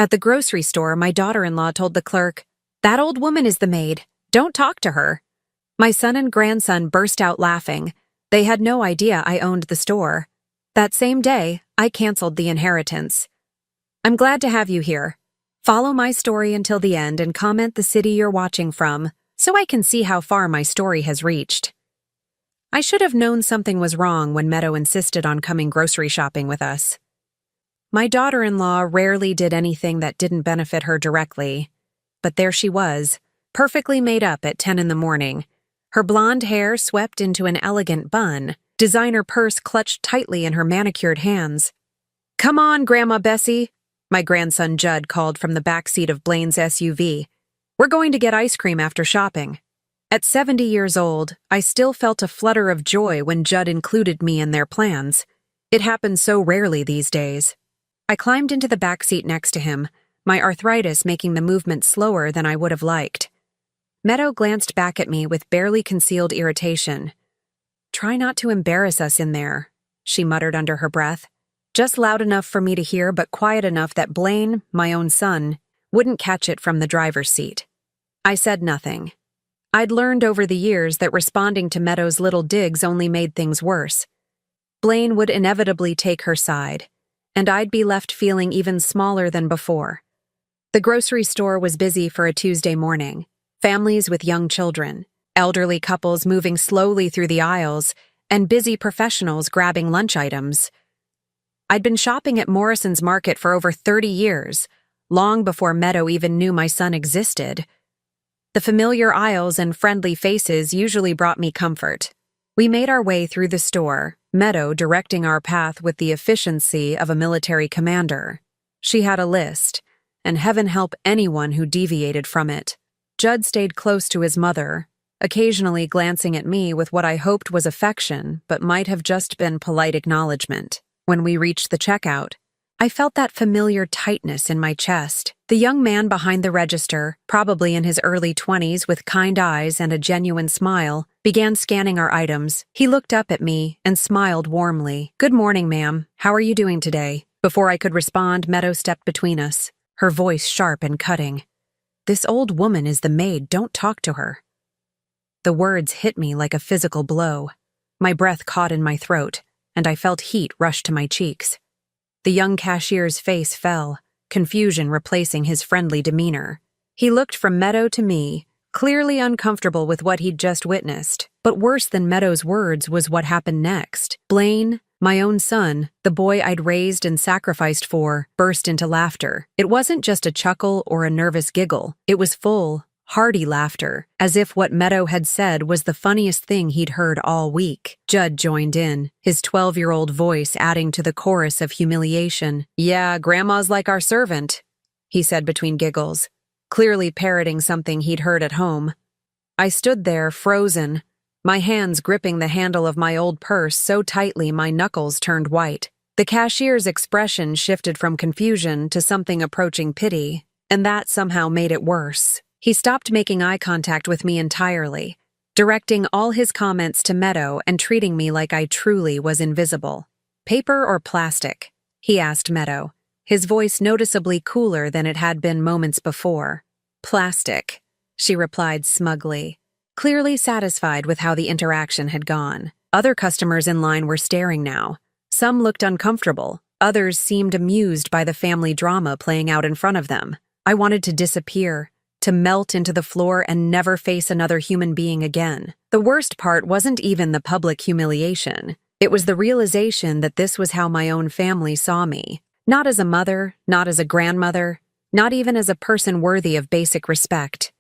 At the grocery store, my daughter-in-law told the clerk, "That old woman is the maid. Don't talk to her." My son and grandson burst out laughing. They had no idea I owned the store. That same day, I canceled the inheritance. I'm glad to have you here. Follow my story until the end and comment the city you're watching from, so I can see how far my story has reached. I should have known something was wrong when Meadow insisted on coming grocery shopping with us. My daughter-in-law rarely did anything that didn't benefit her directly, but there she was, perfectly made up at 10 in the morning. Her blonde hair swept into an elegant bun, designer purse clutched tightly in her manicured hands. "Come on, Grandma Bessie," my grandson Judd called from the back seat of Blaine's SUV. "We're going to get ice cream after shopping." At 70 years old, I still felt a flutter of joy when Judd included me in their plans. It happens so rarely these days. I climbed into the back seat next to him, my arthritis making the movement slower than I would have liked. Meadow glanced back at me with barely concealed irritation. "Try not to embarrass us in there," she muttered under her breath. Just loud enough for me to hear, but quiet enough that Blaine, my own son, wouldn't catch it from the driver's seat. I said nothing. I'd learned over the years that responding to Meadow's little digs only made things worse. Blaine would inevitably take her side, and I'd be left feeling even smaller than before. The grocery store was busy for a Tuesday morning. Families with young children, elderly couples moving slowly through the aisles, and busy professionals grabbing lunch items. I'd been shopping at Morrison's Market for over 30 years, long before Meadow even knew my son existed. The familiar aisles and friendly faces usually brought me comfort. We made our way through the store, Meadow directing our path with the efficiency of a military commander. She had a list, and heaven help anyone who deviated from it. Judd stayed close to his mother, occasionally glancing at me with what I hoped was affection but might have just been polite acknowledgement. When we reached the checkout, I felt that familiar tightness in my chest. The young man behind the register, probably in his early 20s with kind eyes and a genuine smile, began scanning our items. He looked up at me and smiled warmly. "Good morning, ma'am. How are you doing today?" Before I could respond, Meadow stepped between us, her voice sharp and cutting. "This old woman is the maid. Don't talk to her." The words hit me like a physical blow. My breath caught in my throat, and I felt heat rush to my cheeks. The young cashier's face fell, confusion replacing his friendly demeanor. He looked from Meadow to me, clearly uncomfortable with what he'd just witnessed. But worse than Meadow's words was what happened next. Blaine, my own son, the boy I'd raised and sacrificed for, burst into laughter. It wasn't just a chuckle or a nervous giggle. It was full, hearty laughter, as if what Meadow had said was the funniest thing he'd heard all week. Judd joined in, his 12-year-old voice adding to the chorus of humiliation. "Yeah, Grandma's like our servant," he said between giggles, clearly parroting something he'd heard at home. I stood there, frozen, my hands gripping the handle of my old purse so tightly my knuckles turned white. The cashier's expression shifted from confusion to something approaching pity, and that somehow made it worse. He stopped making eye contact with me entirely, directing all his comments to Meadow and treating me like I truly was invisible. "Paper or plastic?" he asked Meadow, his voice noticeably cooler than it had been moments before. "Plastic," she replied smugly, clearly satisfied with how the interaction had gone. Other customers in line were staring now. Some looked uncomfortable, others seemed amused by the family drama playing out in front of them. I wanted to disappear, to melt into the floor and never face another human being again. The worst part wasn't even the public humiliation. It was the realization that this was how my own family saw me. Not as a mother, not as a grandmother, not even as a person worthy of basic respect.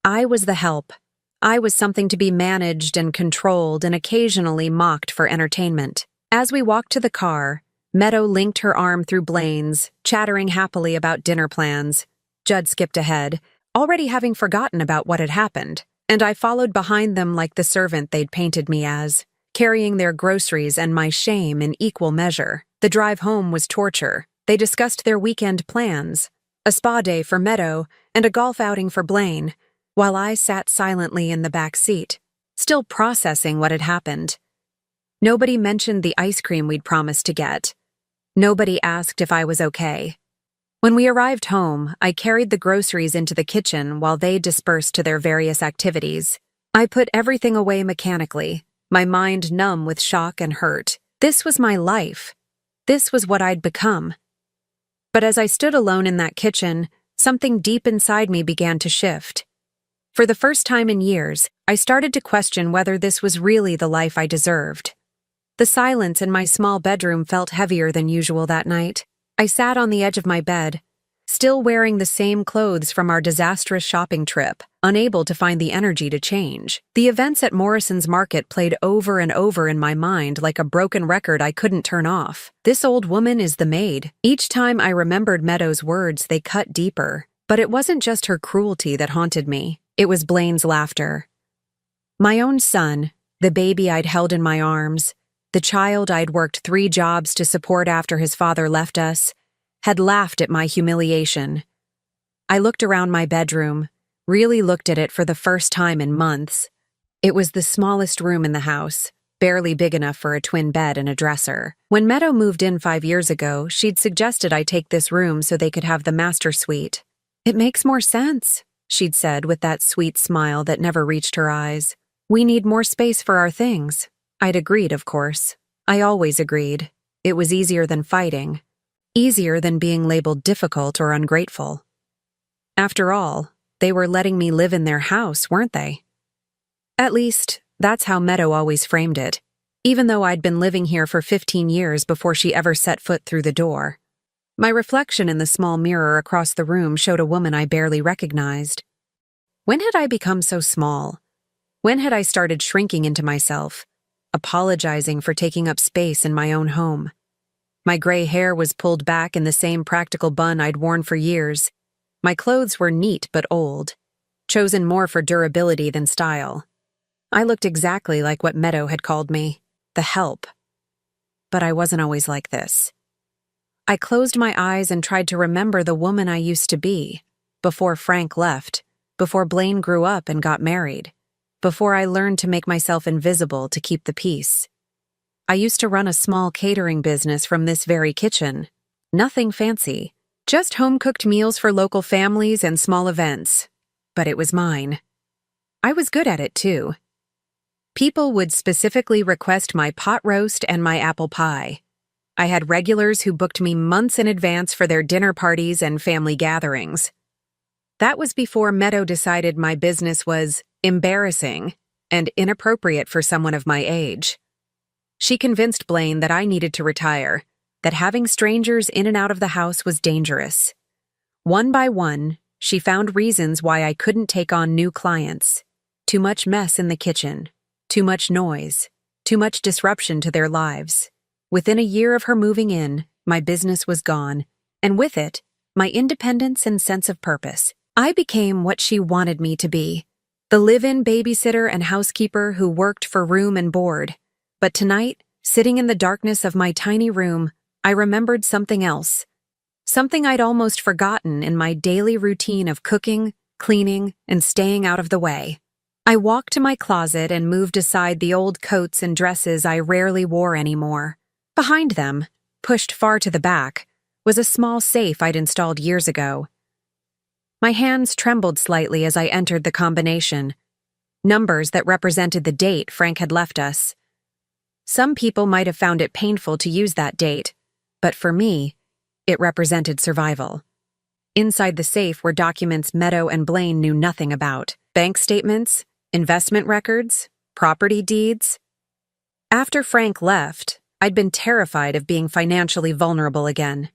I was the help. I was something to be managed and controlled and occasionally mocked for entertainment. As we walked to the car, Meadow linked her arm through Blaine's, chattering happily about dinner plans. Judd skipped ahead, already having forgotten about what had happened, and I followed behind them like the servant they'd painted me as, carrying their groceries and my shame in equal measure. The drive home was torture. They discussed their weekend plans, a spa day for Meadow and a golf outing for Blaine, while I sat silently in the back seat, still processing what had happened. Nobody mentioned the ice cream we'd promised to get. Nobody asked if I was okay. When we arrived home, I carried the groceries into the kitchen while they dispersed to their various activities. I put everything away mechanically, my mind numb with shock and hurt. This was my life. This was what I'd become. But as I stood alone in that kitchen, something deep inside me began to shift. For the first time in years, I started to question whether this was really the life I deserved. The silence in my small bedroom felt heavier than usual that night. I sat on the edge of my bed, still wearing the same clothes from our disastrous shopping trip, unable to find the energy to change. The events at Morrison's Market played over and over in my mind like a broken record I couldn't turn off. This old woman is the maid. Each time I remembered Meadow's words, they cut deeper. But it wasn't just her cruelty that haunted me. It was Blaine's laughter. My own son, the baby I'd held in my arms, the child I'd worked 3 jobs to support after his father left us, had laughed at my humiliation. I looked around my bedroom, really looked at it for the first time in months. It was the smallest room in the house, barely big enough for a twin bed and a dresser. When Meadow moved in 5 years ago, she'd suggested I take this room so they could have the master suite. "It makes more sense," she'd said with that sweet smile that never reached her eyes. "We need more space for our things." I'd agreed, of course. I always agreed. It was easier than fighting. Easier than being labeled difficult or ungrateful. After all, they were letting me live in their house, weren't they? At least, that's how Meadow always framed it, even though I'd been living here for 15 years before she ever set foot through the door. My reflection in the small mirror across the room showed a woman I barely recognized. When had I become so small? When had I started shrinking into myself, apologizing for taking up space in my own home? My gray hair was pulled back in the same practical bun I'd worn for years. My clothes were neat but old, chosen more for durability than style. I looked exactly like what Meadow had called me, the help. But I wasn't always like this. I closed my eyes and tried to remember the woman I used to be, before Frank left, before Blaine grew up and got married, before I learned to make myself invisible to keep the peace. I used to run a small catering business from this very kitchen. Nothing fancy, just home-cooked meals for local families and small events. But it was mine. I was good at it, too. People would specifically request my pot roast and my apple pie. I had regulars who booked me months in advance for their dinner parties and family gatherings. That was before Meadow decided my business was embarrassing and inappropriate for someone of my age. She convinced Blaine that I needed to retire, that having strangers in and out of the house was dangerous. One by one, she found reasons why I couldn't take on new clients. Too much mess in the kitchen, too much noise, too much disruption to their lives. Within a year of her moving in, my business was gone, and with it, my independence and sense of purpose. I became what she wanted me to be, the live-in babysitter and housekeeper who worked for room and board. But tonight, sitting in the darkness of my tiny room, I remembered something else. Something I'd almost forgotten in my daily routine of cooking, cleaning, and staying out of the way. I walked to my closet and moved aside the old coats and dresses I rarely wore anymore. Behind them, pushed far to the back, was a small safe I'd installed years ago. My hands trembled slightly as I entered the combination. Numbers that represented the date Frank had left us. Some people might have found it painful to use that date, but for me, it represented survival. Inside the safe were documents Meadow and Blaine knew nothing about. Bank statements, investment records, property deeds. After Frank left, I'd been terrified of being financially vulnerable again.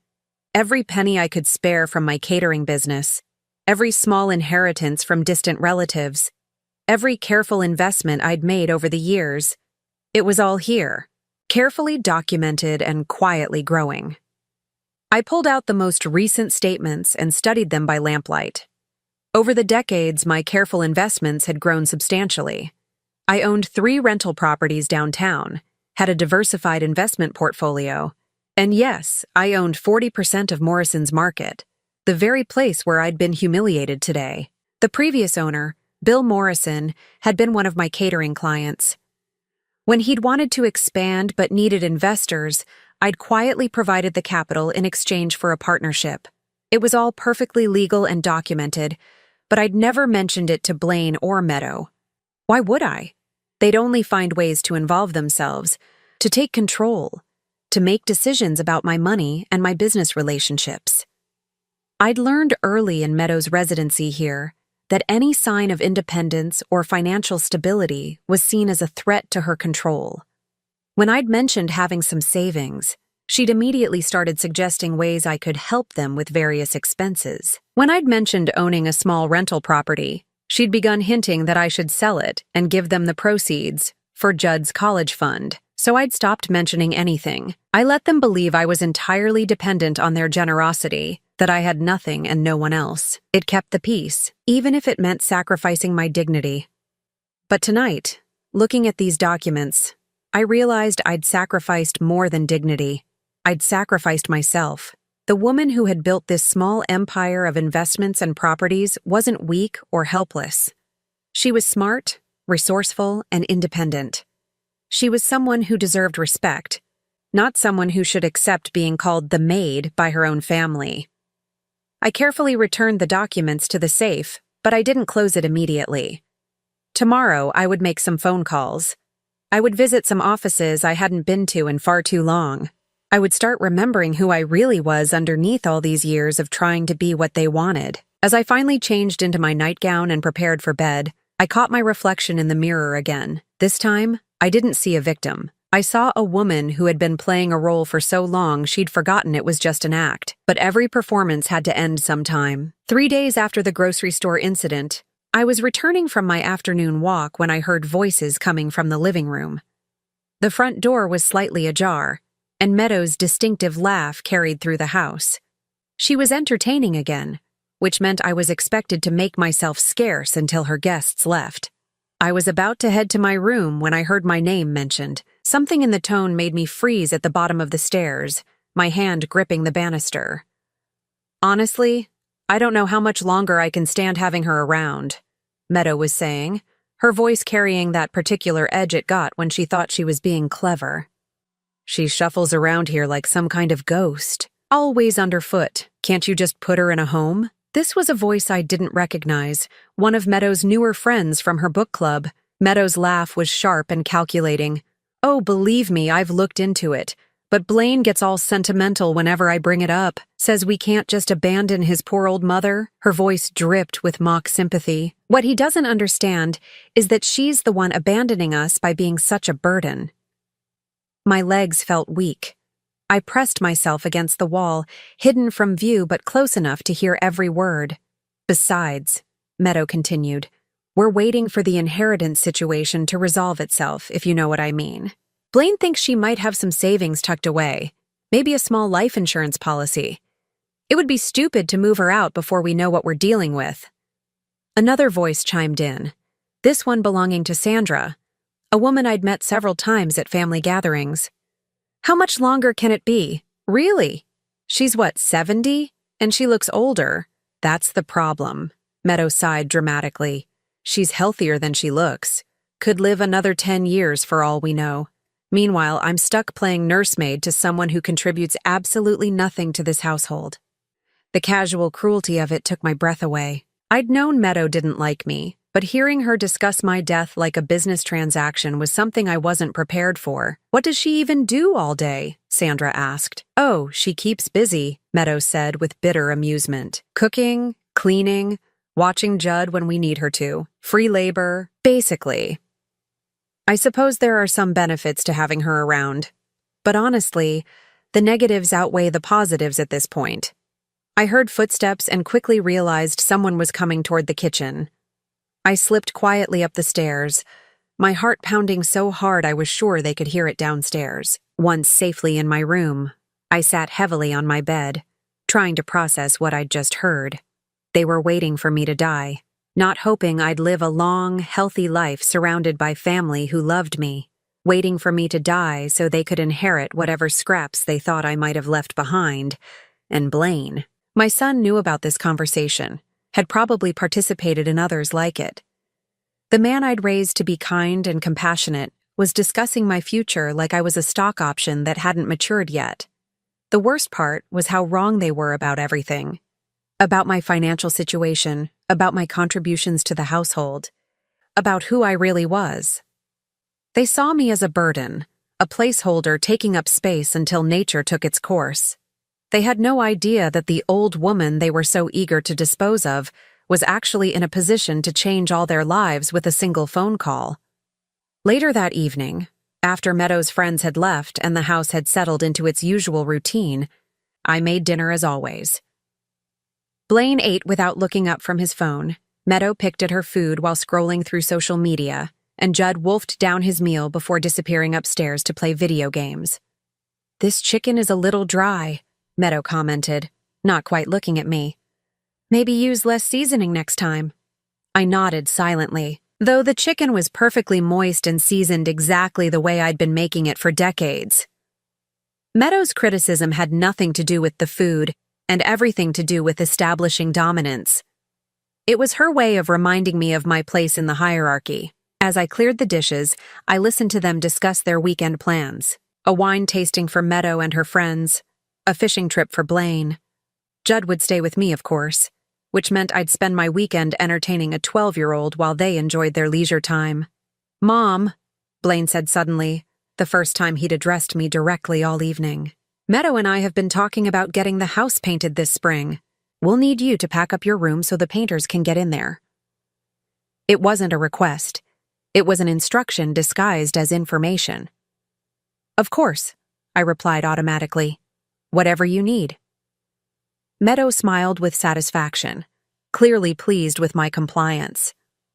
Every penny I could spare from my catering business, every small inheritance from distant relatives, every careful investment I'd made over the years, it was all here, carefully documented and quietly growing. I pulled out the most recent statements and studied them by lamplight. Over the decades, my careful investments had grown substantially. I owned 3 rental properties downtown, had a diversified investment portfolio, and yes, I owned 40% of Morrison's Market, the very place where I'd been humiliated today. The previous owner, Bill Morrison, had been one of my catering clients. When he'd wanted to expand but needed investors, I'd quietly provided the capital in exchange for a partnership. It was all perfectly legal and documented, but I'd never mentioned it to Blaine or Meadow. Why would I? They'd only find ways to involve themselves, to take control, to make decisions about my money and my business relationships. I'd learned early in Meadow's residency here that any sign of independence or financial stability was seen as a threat to her control. When I'd mentioned having some savings, she'd immediately started suggesting ways I could help them with various expenses. When I'd mentioned owning a small rental property, she'd begun hinting that I should sell it and give them the proceeds for Judd's college fund, so I'd stopped mentioning anything. I let them believe I was entirely dependent on their generosity, that I had nothing and no one else. It kept the peace, even if it meant sacrificing my dignity. But tonight, looking at these documents, I realized I'd sacrificed more than dignity. I'd sacrificed myself. The woman who had built this small empire of investments and properties wasn't weak or helpless. She was smart, resourceful, and independent. She was someone who deserved respect, not someone who should accept being called the maid by her own family. I carefully returned the documents to the safe, but I didn't close it immediately. Tomorrow, I would make some phone calls. I would visit some offices I hadn't been to in far too long. I would start remembering who I really was underneath all these years of trying to be what they wanted. As I finally changed into my nightgown and prepared for bed, I caught my reflection in the mirror again. This time, I didn't see a victim. I saw a woman who had been playing a role for so long she'd forgotten it was just an act. But every performance had to end sometime. 3 days after the grocery store incident, I was returning from my afternoon walk when I heard voices coming from the living room. The front door was slightly ajar, and Meadow's distinctive laugh carried through the house. She was entertaining again, which meant I was expected to make myself scarce until her guests left. I was about to head to my room when I heard my name mentioned. Something in the tone made me freeze at the bottom of the stairs, my hand gripping the banister. Honestly, I don't know how much longer I can stand having her around, Meadow was saying, her voice carrying that particular edge it got when she thought she was being clever. She shuffles around here like some kind of ghost, always underfoot. Can't you just put her in a home? This was a voice I didn't recognize, one of Meadow's newer friends from her book club. Meadow's laugh was sharp and calculating. Oh, believe me, I've looked into it. But Blaine gets all sentimental whenever I bring it up, says we can't just abandon his poor old mother. Her voice dripped with mock sympathy. What he doesn't understand is that she's the one abandoning us by being such a burden. My legs felt weak. I pressed myself against the wall, hidden from view but close enough to hear every word. Besides, Meadow continued, we're waiting for the inheritance situation to resolve itself, if you know what I mean. Blaine thinks she might have some savings tucked away, maybe a small life insurance policy. It would be stupid to move her out before we know what we're dealing with. Another voice chimed in, this one belonging to Sandra, a woman I'd met several times at family gatherings. How much longer can it be? Really? She's what, 70? And she looks older. That's the problem. Meadow sighed dramatically. She's healthier than she looks. Could live another 10 years for all we know. Meanwhile, I'm stuck playing nursemaid to someone who contributes absolutely nothing to this household. The casual cruelty of it took my breath away. I'd known Meadow didn't like me, but hearing her discuss my death like a business transaction was something I wasn't prepared for. What does she even do all day? Sandra asked. Oh, she keeps busy, Meadow said with bitter amusement. Cooking, cleaning, watching Judd when we need her to. Free labor, basically. I suppose there are some benefits to having her around. But honestly, the negatives outweigh the positives at this point. I heard footsteps and quickly realized someone was coming toward the kitchen. I slipped quietly up the stairs, my heart pounding so hard I was sure they could hear it downstairs. Once safely in my room, I sat heavily on my bed, trying to process what I'd just heard. They were waiting for me to die, not hoping I'd live a long, healthy life surrounded by family who loved me, waiting for me to die so they could inherit whatever scraps they thought I might have left behind. And Blaine. My son knew about this conversation, had probably participated in others like it. The man I'd raised to be kind and compassionate was discussing my future like I was a stock option that hadn't matured yet. The worst part was how wrong they were about everything. about my financial situation, about my contributions to the household, about who I really was. They saw me as a burden, a placeholder taking up space until nature took its course. They had no idea that the old woman they were so eager to dispose of was actually in a position to change all their lives with a single phone call. Later that evening, after Meadow's friends had left and the house had settled into its usual routine, I made dinner as always. Blaine ate without looking up from his phone. Meadow picked at her food while scrolling through social media, and Judd wolfed down his meal before disappearing upstairs to play video games. "This chicken is a little dry," Meadow commented, not quite looking at me. "Maybe use less seasoning next time." I nodded silently, though the chicken was perfectly moist and seasoned exactly the way I'd been making it for decades. Meadow's criticism had nothing to do with the food and everything to do with establishing dominance. It was her way of reminding me of my place in the hierarchy. As I cleared the dishes, I listened to them discuss their weekend plans: a wine tasting for Meadow and her friends, a fishing trip for Blaine. Judd would stay with me, of course, which meant I'd spend my weekend entertaining a 12-year-old while they enjoyed their leisure time. "Mom," Blaine said suddenly, the first time he'd addressed me directly all evening. "Meadow and I have been talking about getting the house painted this spring. We'll need you to pack up your room so the painters can get in there." It wasn't a request. It was an instruction disguised as information. "Of course," I replied automatically. "Whatever you need." Meadow smiled with satisfaction, clearly pleased with my compliance.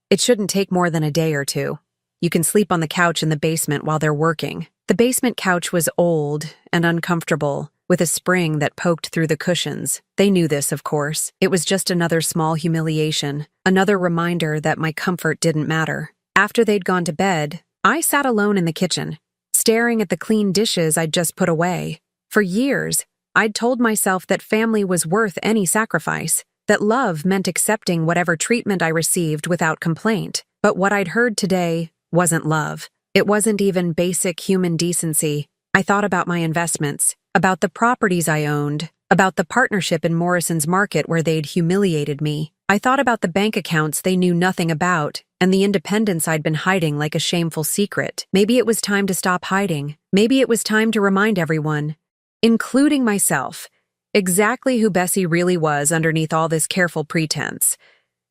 "It shouldn't take more than a day or two. You can sleep on the couch in the basement while they're working." The basement couch was old and uncomfortable, with a spring that poked through the cushions. They knew this, of course. It was just another small humiliation, another reminder that my comfort didn't matter. After they'd gone to bed, I sat alone in the kitchen, staring at the clean dishes I'd just put away. For years, I'd told myself that family was worth any sacrifice, that love meant accepting whatever treatment I received without complaint. But what I'd heard today wasn't love. It wasn't even basic human decency. I thought about my investments, about the properties I owned, about the partnership in Morrison's Market where they'd humiliated me. I thought about the bank accounts they knew nothing about and the independence I'd been hiding like a shameful secret. Maybe it was time to stop hiding. Maybe it was time to remind everyone, including myself, exactly who Bessie really was underneath all this careful pretense.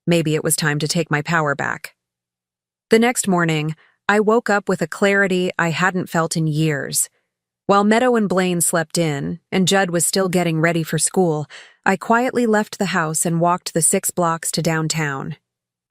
Maybe it was time to take my power back. The next morning, I woke up with a clarity I hadn't felt in years. While Meadow and Blaine slept in, and Judd was still getting ready for school, I quietly left the house and walked the 6 blocks to downtown.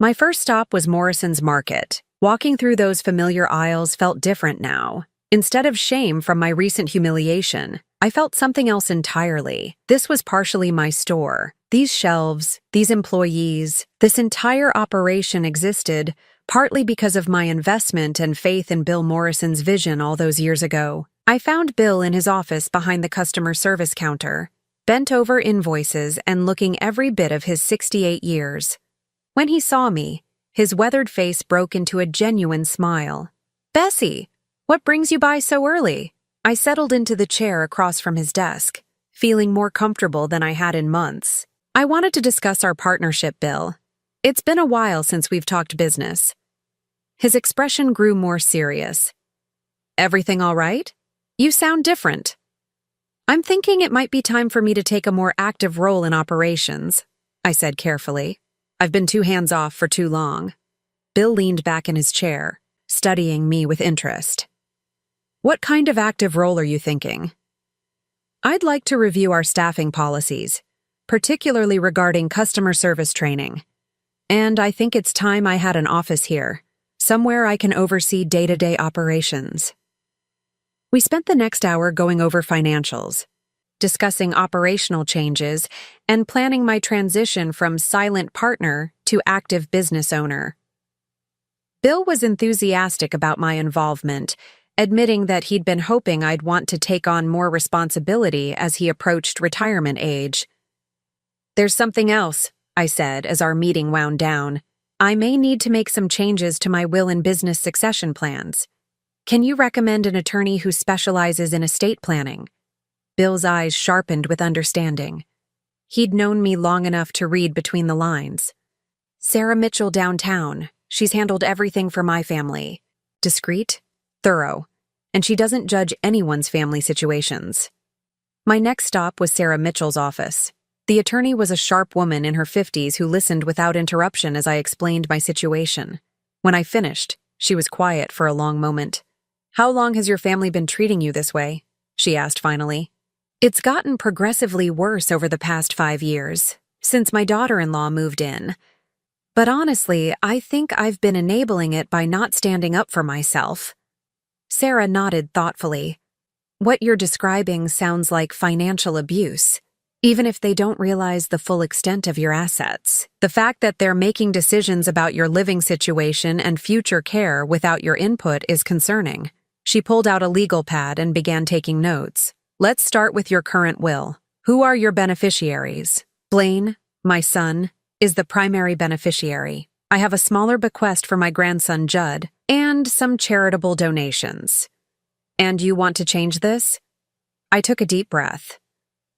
My first stop was Morrison's Market. Walking through those familiar aisles felt different now. Instead of shame from my recent humiliation, I felt something else entirely. This was partially my store. These shelves, these employees, this entire operation existed partly because of my investment and faith in Bill Morrison's vision all those years ago. I found Bill in his office behind the customer service counter, bent over invoices and looking every bit of his 68 years. When he saw me, his weathered face broke into a genuine smile. "Bessie, what brings you by so early?" I settled into the chair across from his desk, feeling more comfortable than I had in months. "I wanted to discuss our partnership, Bill. It's been a while since we've talked business." His expression grew more serious. "Everything all right? You sound different." "I'm thinking it might be time for me to take a more active role in operations," I said carefully. "I've been too hands-off for too long." Bill leaned back in his chair, studying me with interest. "What kind of active role are you thinking?" "I'd like to review our staffing policies, particularly regarding customer service training. And I think it's time I had an office here, somewhere I can oversee day-to-day operations." We spent the next hour going over financials, discussing operational changes, and planning my transition from silent partner to active business owner. Bill was enthusiastic about my involvement, admitting that he'd been hoping I'd want to take on more responsibility as he approached retirement age. "There's something else," I said as our meeting wound down. "I may need to make some changes to my will and business succession plans. Can you recommend an attorney who specializes in estate planning?" Bill's eyes sharpened with understanding. He'd known me long enough to read between the lines. Sarah Mitchell downtown. She's handled everything for my family. Discreet, thorough, and she doesn't judge anyone's family situations. My next stop was Sarah Mitchell's office. The attorney was a sharp woman in her 50s who listened without interruption as I explained my situation. When I finished, she was quiet for a long moment. "How long has your family been treating you this way?" she asked finally. "It's gotten progressively worse over the past 5 years, since my daughter-in-law moved in. But honestly, I think I've been enabling it by not standing up for myself." Sarah nodded thoughtfully. "What you're describing sounds like financial abuse. Even if they don't realize the full extent of your assets. The fact that they're making decisions about your living situation and future care without your input is concerning." She pulled out a legal pad and began taking notes. "Let's start with your current will. Who are your beneficiaries?" "Blaine, my son, is the primary beneficiary. I have a smaller bequest for my grandson Judd, and some charitable donations." "And you want to change this?" I took a deep breath.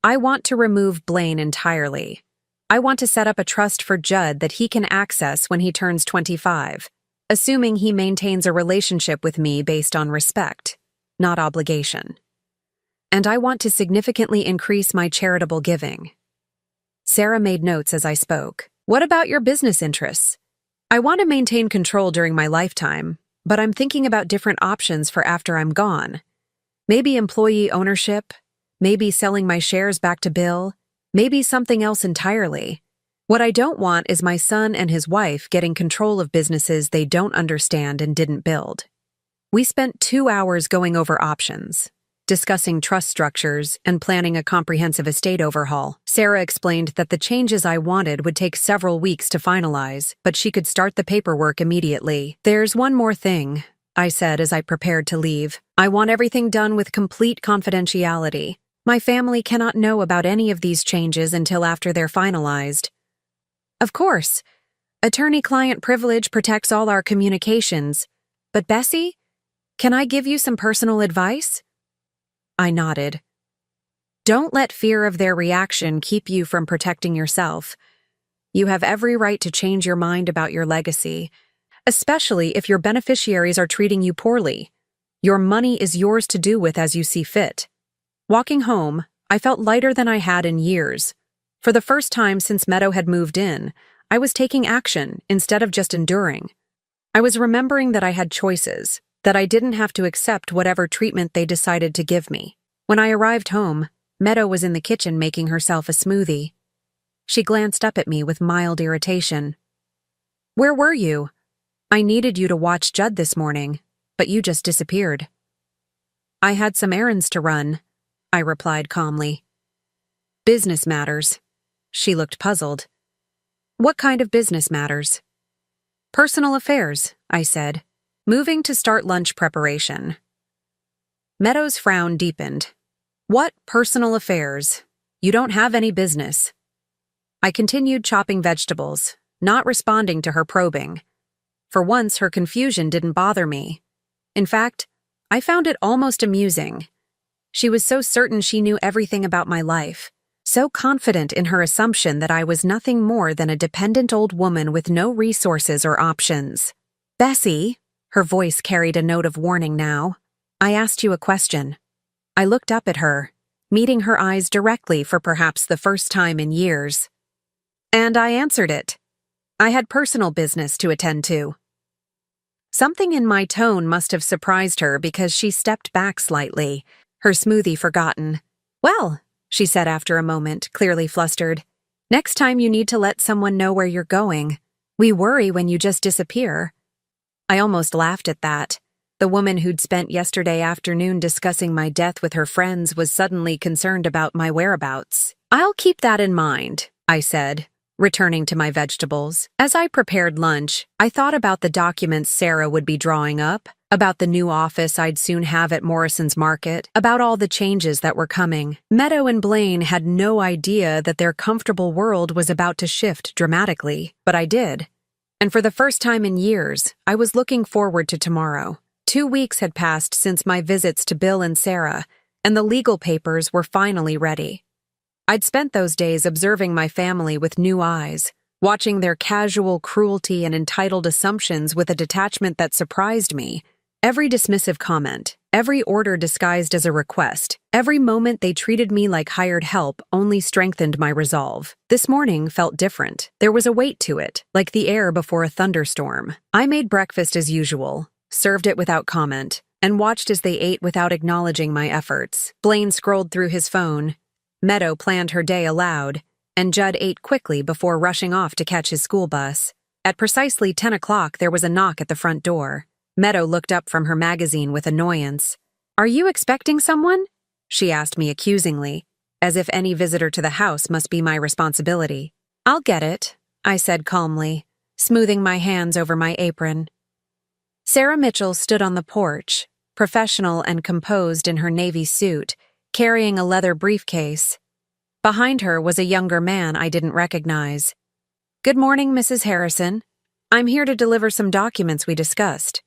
"I want to remove Blaine entirely. I want to set up a trust for Judd that he can access when he turns 25, assuming he maintains a relationship with me based on respect, not obligation. And I want to significantly increase my charitable giving." Sarah made notes as I spoke. "What about your business interests?" "I want to maintain control during my lifetime, but I'm thinking about different options for after I'm gone. Maybe employee ownership, maybe selling my shares back to Bill, maybe something else entirely. What I don't want is my son and his wife getting control of businesses they don't understand and didn't build." We spent 2 hours going over options, discussing trust structures and planning a comprehensive estate overhaul. Sarah explained that the changes I wanted would take several weeks to finalize, but she could start the paperwork immediately. "There's one more thing," I said as I prepared to leave. "I want everything done with complete confidentiality. My family cannot know about any of these changes until after they're finalized." "Of course. Attorney-client privilege protects all our communications. But Bessie, can I give you some personal advice?" I nodded. "Don't let fear of their reaction keep you from protecting yourself. You have every right to change your mind about your legacy, especially if your beneficiaries are treating you poorly. Your money is yours to do with as you see fit." Walking home, I felt lighter than I had in years. For the first time since Meadow had moved in, I was taking action instead of just enduring. I was remembering that I had choices, that I didn't have to accept whatever treatment they decided to give me. When I arrived home, Meadow was in the kitchen making herself a smoothie. She glanced up at me with mild irritation. "Where were you? I needed you to watch Judd this morning, but you just disappeared." "I had some errands to run," I replied calmly. "Business matters." She looked puzzled. "What kind of business matters?" "Personal affairs," I said, moving to start lunch preparation. Meadow's frown deepened. "What personal affairs? You don't have any business." I continued chopping vegetables, not responding to her probing. For once, her confusion didn't bother me. In fact, I found it almost amusing. She was so certain she knew everything about my life, so confident in her assumption that I was nothing more than a dependent old woman with no resources or options. "Bessie," her voice carried a note of warning now, "I asked you a question." I looked up at her, meeting her eyes directly for perhaps the first time in years. And I answered it. I had personal business to attend to. Something in my tone must have surprised her because she stepped back slightly, her smoothie forgotten. "Well," she said after a moment, clearly flustered, "next time you need to let someone know where you're going. We worry when you just disappear." I almost laughed at that. The woman who'd spent yesterday afternoon discussing my death with her friends was suddenly concerned about my whereabouts. "I'll keep that in mind," I said, returning to my vegetables. As I prepared lunch, I thought about the documents Sarah would be drawing up, about the new office I'd soon have at Morrison's Market, about all the changes that were coming. Meadow and Blaine had no idea that their comfortable world was about to shift dramatically, but I did. And for the first time in years, I was looking forward to tomorrow. 2 weeks had passed since my visits to Bill and Sarah, and the legal papers were finally ready. I'd spent those days observing my family with new eyes, watching their casual cruelty and entitled assumptions with a detachment that surprised me. Every dismissive comment, every order disguised as a request, every moment they treated me like hired help only strengthened my resolve. This morning felt different. There was a weight to it, like the air before a thunderstorm. I made breakfast as usual, served it without comment, and watched as they ate without acknowledging my efforts. Blaine scrolled through his phone. Meadow planned her day aloud, and Judd ate quickly before rushing off to catch his school bus. At precisely 10 o'clock, there was a knock at the front door. Meadow looked up from her magazine with annoyance. "Are you expecting someone?" she asked me accusingly, as if any visitor to the house must be my responsibility. "I'll get it," I said calmly, smoothing my hands over my apron. Sarah Mitchell stood on the porch, professional and composed in her navy suit, carrying a leather briefcase. Behind her was a younger man I didn't recognize. "Good morning, Mrs. Harrison. I'm here to deliver some documents we discussed."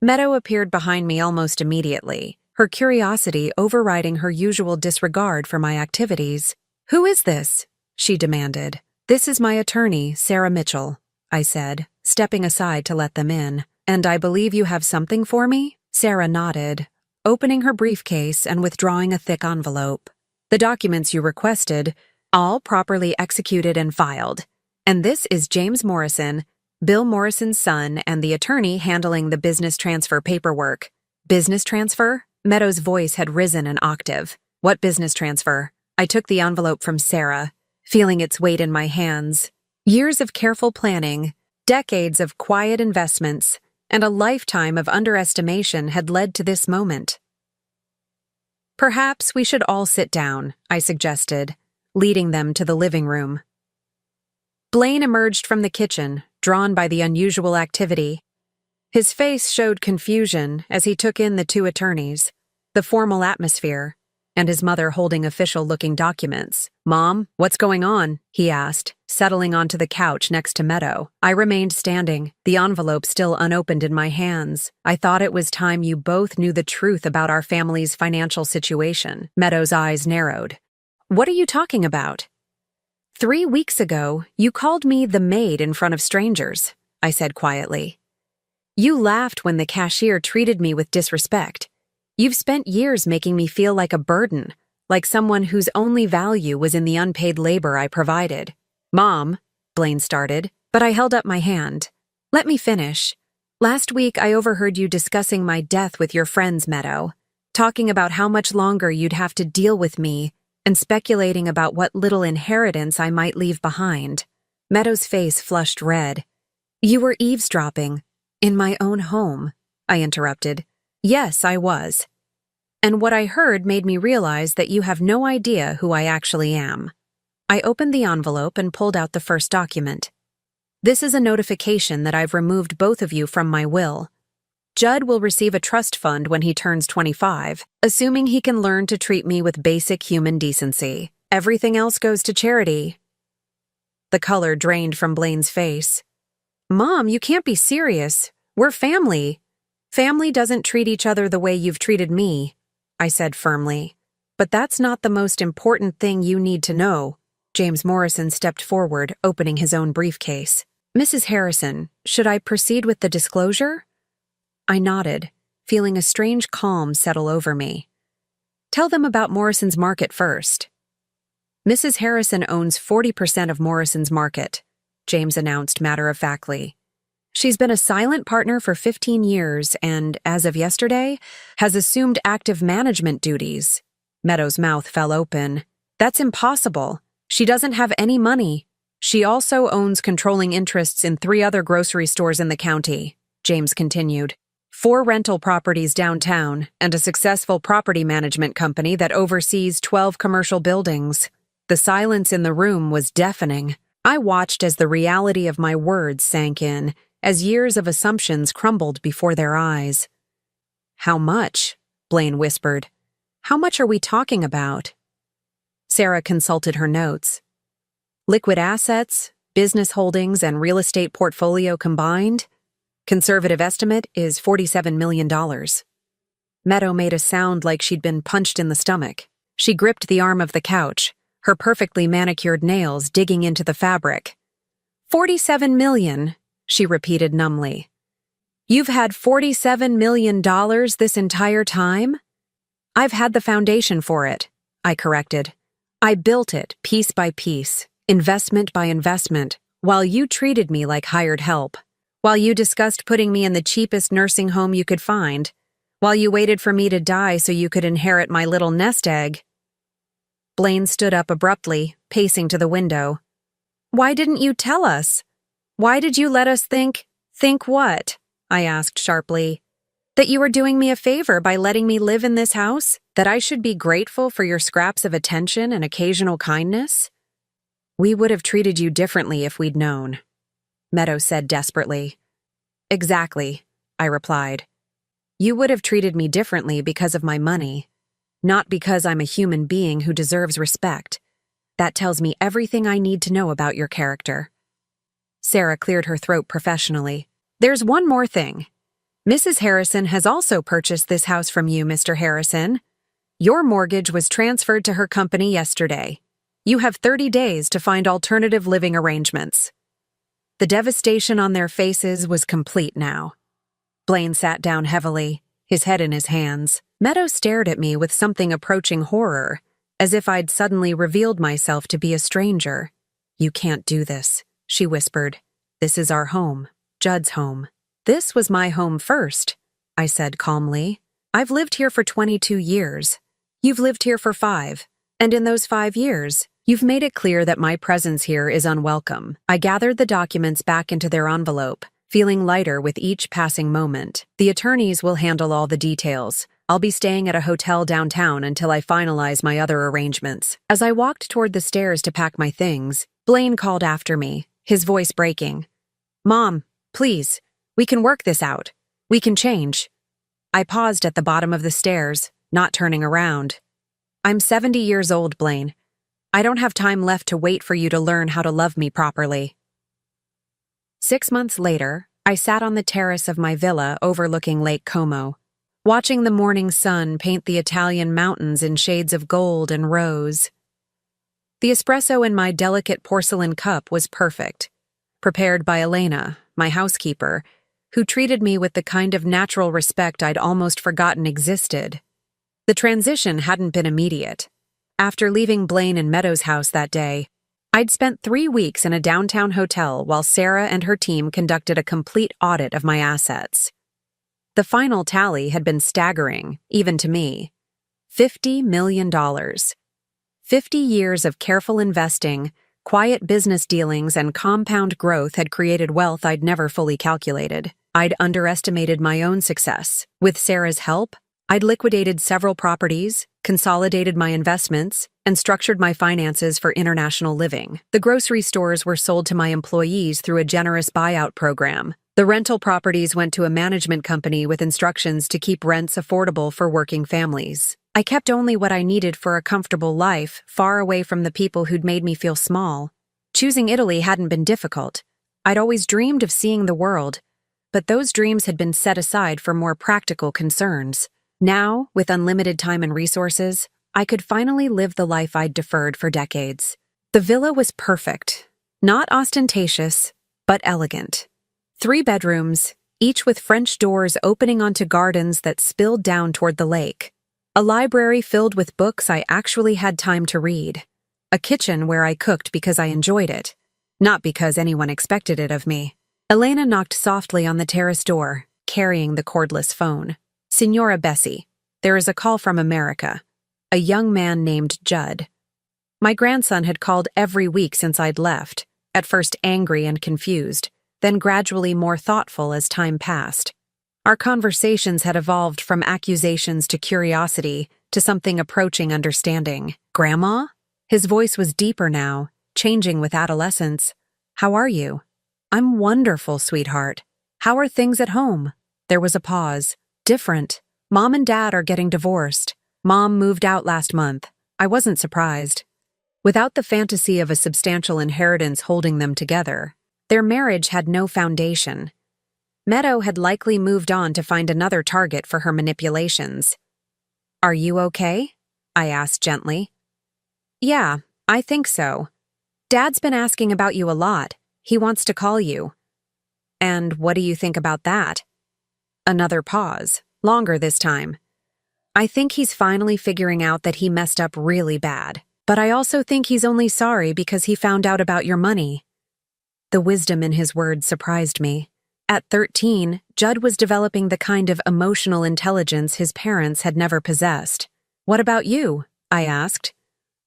Meadow appeared behind me almost immediately, her curiosity overriding her usual disregard for my activities. "Who is this?" she demanded. "This is my attorney, Sarah Mitchell," I said, stepping aside to let them in. "And I believe you have something for me?" Sarah nodded, opening her briefcase and withdrawing a thick envelope. "The documents you requested, all properly executed and filed. And this is James Morrison, Bill Morrison's son and the attorney handling the business transfer paperwork." "Business transfer?" Meadow's voice had risen an octave. "What business transfer?" I took the envelope from Sarah, feeling its weight in my hands. Years of careful planning, decades of quiet investments, and a lifetime of underestimation had led to this moment. "Perhaps we should all sit down," I suggested, leading them to the living room. Blaine emerged from the kitchen, drawn by the unusual activity. His face showed confusion as he took in the two attorneys, the formal atmosphere, and his mother holding official-looking documents. "Mom, what's going on?" he asked, settling onto the couch next to Meadow. I remained standing, the envelope still unopened in my hands. "I thought it was time you both knew the truth about our family's financial situation." Meadow's eyes narrowed. "What are you talking about?" "3 weeks ago, you called me the maid in front of strangers," I said quietly. "You laughed when the cashier treated me with disrespect. You've spent years making me feel like a burden, like someone whose only value was in the unpaid labor I provided." "Mom," Blaine started, but I held up my hand. "Let me finish. Last week I overheard you discussing my death with your friends, Meadow, talking about how much longer you'd have to deal with me, and speculating about what little inheritance I might leave behind." Meadow's face flushed red. "You were eavesdropping. In my own home," I interrupted. "Yes, I was. And what I heard made me realize that you have no idea who I actually am." I opened the envelope and pulled out the first document. "This is a notification that I've removed both of you from my will. Judd will receive a trust fund when he turns 25, assuming he can learn to treat me with basic human decency. Everything else goes to charity." The color drained from Blaine's face. "Mom, you can't be serious. We're family." "Family doesn't treat each other the way you've treated me," I said firmly. "But that's not the most important thing you need to know." James Morrison stepped forward, opening his own briefcase. "Mrs. Harrison, should I proceed with the disclosure?" I nodded, feeling a strange calm settle over me. "Tell them about Morrison's Market first." "Mrs. Harrison owns 40% of Morrison's Market," James announced matter-of-factly. "She's been a silent partner for 15 years and, as of yesterday, has assumed active management duties." Meadow's mouth fell open. "That's impossible. She doesn't have any money. She also owns controlling interests in 3 other grocery stores in the county," James continued. 4 rental properties downtown, and a successful property management company that oversees 12 commercial buildings. The silence in the room was deafening. I watched as the reality of my words sank in, as years of assumptions crumbled before their eyes. "How much?" Blaine whispered. "How much are we talking about?" Sarah consulted her notes. "Liquid assets, business holdings, and real estate portfolio combined? Conservative estimate is $47 million. Meadow made a sound like she'd been punched in the stomach. She gripped the arm of the couch, her perfectly manicured nails digging into the fabric. 47 million, she repeated numbly. You've had $47 million this entire time? I've had the foundation for it, I corrected. I built it piece by piece, investment by investment, while you treated me like hired help. While you discussed putting me in the cheapest nursing home you could find. While you waited for me to die so you could inherit my little nest egg. Blaine stood up abruptly, pacing to the window. Why didn't you tell us? Why did you let us think what? I asked sharply. That you were doing me a favor by letting me live in this house? That I should be grateful for your scraps of attention and occasional kindness? We would have treated you differently if we'd known, Meadow said desperately. Exactly, I replied. You would have treated me differently because of my money, not because I'm a human being who deserves respect. That tells me everything I need to know about your character. Sarah cleared her throat professionally. There's one more thing. Mrs. Harrison has also purchased this house from you, Mr. Harrison. Your mortgage was transferred to her company yesterday. You have 30 days to find alternative living arrangements. The devastation on their faces was complete now. Blaine sat down heavily, his head in his hands. Meadow stared at me with something approaching horror, as if I'd suddenly revealed myself to be a stranger. You can't do this, she whispered. This is our home, Judd's home. This was my home first, I said calmly. I've lived here for 22 years. You've lived here for 5, and in those 5 years, you've made it clear that my presence here is unwelcome. I gathered the documents back into their envelope, feeling lighter with each passing moment. The attorneys will handle all the details. I'll be staying at a hotel downtown until I finalize my other arrangements. As I walked toward the stairs to pack my things, Blaine called after me, his voice breaking. Mom, please. We can work this out. We can change. I paused at the bottom of the stairs, not turning around. I'm 70 years old, Blaine. I don't have time left to wait for you to learn how to love me properly. 6 months later, I sat on the terrace of my villa overlooking Lake Como, watching the morning sun paint the Italian mountains in shades of gold and rose. The espresso in my delicate porcelain cup was perfect, prepared by Elena, my housekeeper, who treated me with the kind of natural respect I'd almost forgotten existed. The transition hadn't been immediate. After leaving Blaine and Meadow's house that day, I'd spent 3 weeks in a downtown hotel while Sarah and her team conducted a complete audit of my assets. The final tally had been staggering, even to me. $50 million. 50 years of careful investing, quiet business dealings, and compound growth had created wealth I'd never fully calculated. I'd underestimated my own success. With Sarah's help, I'd liquidated several properties, consolidated my investments, and structured my finances for international living. The grocery stores were sold to my employees through a generous buyout program. The rental properties went to a management company with instructions to keep rents affordable for working families. I kept only what I needed for a comfortable life, far away from the people who'd made me feel small. Choosing Italy hadn't been difficult. I'd always dreamed of seeing the world, but those dreams had been set aside for more practical concerns. Now, with unlimited time and resources, I could finally live the life I'd deferred for decades. The villa was perfect. Not ostentatious, but elegant. 3 bedrooms, each with French doors opening onto gardens that spilled down toward the lake. A library filled with books I actually had time to read. A kitchen where I cooked because I enjoyed it, not because anyone expected it of me. Elena knocked softly on the terrace door, carrying the cordless phone. Signora Bessie, there is a call from America. A young man named Judd. My grandson had called every week since I'd left, at first angry and confused, then gradually more thoughtful as time passed. Our conversations had evolved from accusations to curiosity to something approaching understanding. Grandma? His voice was deeper now, changing with adolescence. How are you? I'm wonderful, sweetheart. How are things at home? There was a pause. Different. Mom and Dad are getting divorced. Mom moved out last month. I wasn't surprised. Without the fantasy of a substantial inheritance holding them together, their marriage had no foundation. Meadow had likely moved on to find another target for her manipulations. Are you okay? I asked gently. Yeah, I think so. Dad's been asking about you a lot. He wants to call you. And what do you think about that? Another pause, longer this time. I think he's finally figuring out that he messed up really bad. But I also think he's only sorry because he found out about your money. The wisdom in his words surprised me. At 13, Judd was developing the kind of emotional intelligence his parents had never possessed. What about you? I asked.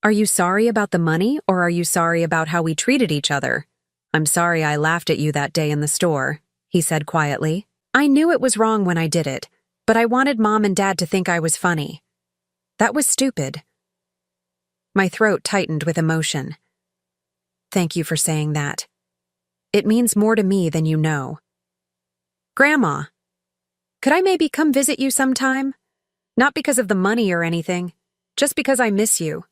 Are you sorry about the money, or are you sorry about how we treated each other? I'm sorry I laughed at you that day in the store, he said quietly. I knew it was wrong when I did it, but I wanted Mom and Dad to think I was funny. That was stupid. My throat tightened with emotion. Thank you for saying that. It means more to me than you know. Grandma, could I maybe come visit you sometime? Not because of the money or anything, just because I miss you.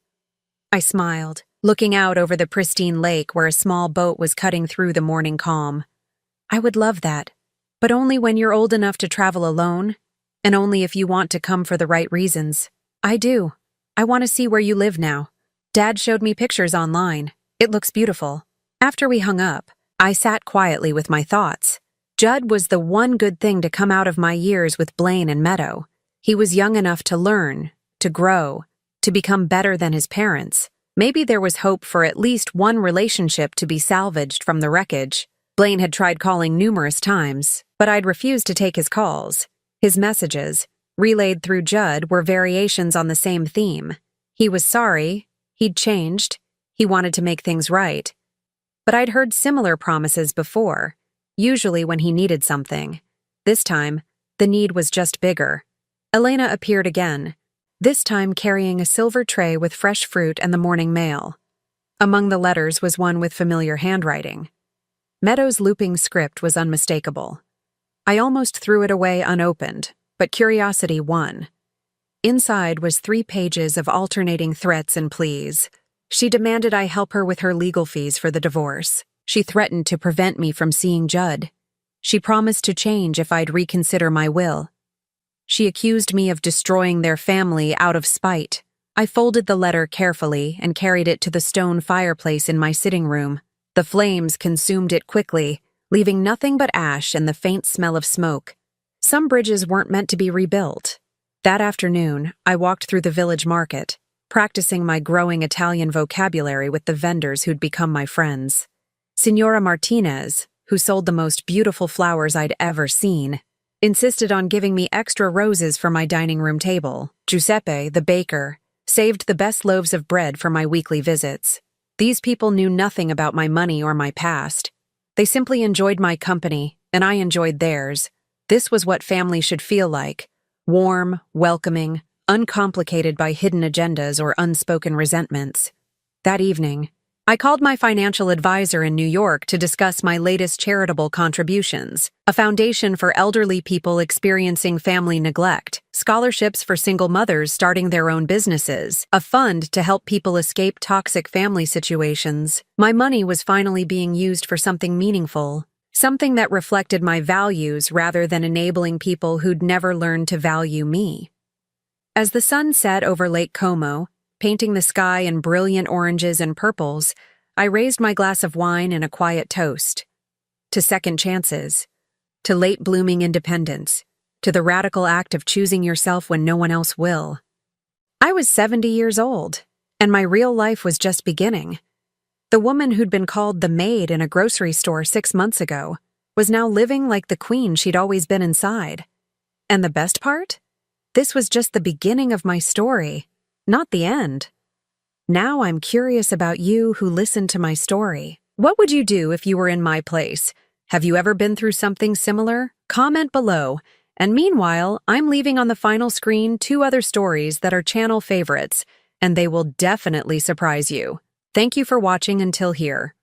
I smiled, looking out over the pristine lake where a small boat was cutting through the morning calm. I would love that, but only when you're old enough to travel alone, and only if you want to come for the right reasons. I do. I want to see where you live now. Dad showed me pictures online. It looks beautiful. After we hung up, I sat quietly with my thoughts. Judd was the one good thing to come out of my years with Blaine and Meadow. He was young enough to learn, to grow, to become better than his parents. Maybe there was hope for at least one relationship to be salvaged from the wreckage. Blaine had tried calling numerous times, but I'd refused to take his calls. His messages, relayed through Judd, were variations on the same theme. He was sorry, he'd changed, he wanted to make things right. But I'd heard similar promises before, usually when he needed something. This time, the need was just bigger. Elena appeared again, this time carrying a silver tray with fresh fruit and the morning mail. Among the letters was one with familiar handwriting. Meadow's looping script was unmistakable. I almost threw it away unopened, but curiosity won. Inside was 3 pages of alternating threats and pleas. She demanded I help her with her legal fees for the divorce. She threatened to prevent me from seeing Judd. She promised to change if I'd reconsider my will. She accused me of destroying their family out of spite. I folded the letter carefully and carried it to the stone fireplace in my sitting room. The flames consumed it quickly, leaving nothing but ash and the faint smell of smoke. Some bridges weren't meant to be rebuilt. That afternoon, I walked through the village market, practicing my growing Italian vocabulary with the vendors who'd become my friends. Signora Martinez, who sold the most beautiful flowers I'd ever seen, insisted on giving me extra roses for my dining room table. Giuseppe, the baker, saved the best loaves of bread for my weekly visits. These people knew nothing about my money or my past. They simply enjoyed my company, and I enjoyed theirs. This was what family should feel like: warm, welcoming, uncomplicated by hidden agendas or unspoken resentments. That evening, I called my financial advisor in New York to discuss my latest charitable contributions: a foundation for elderly people experiencing family neglect, scholarships for single mothers starting their own businesses, a fund to help people escape toxic family situations. My money was finally being used for something meaningful, something that reflected my values rather than enabling people who'd never learned to value me. As the sun set over Lake Como, painting the sky in brilliant oranges and purples, I raised my glass of wine in a quiet toast. To second chances, to late-blooming independence, to the radical act of choosing yourself when no one else will. I was 70 years old, and my real life was just beginning. The woman who'd been called the maid in a grocery store 6 months ago was now living like the queen she'd always been inside. And the best part? This was just the beginning of my story, not the end. Now I'm curious about you who listened to my story. What would you do if you were in my place? Have you ever been through something similar? Comment below. And meanwhile, I'm leaving on the final screen 2 other stories that are channel favorites, and they will definitely surprise you. Thank you for watching until here.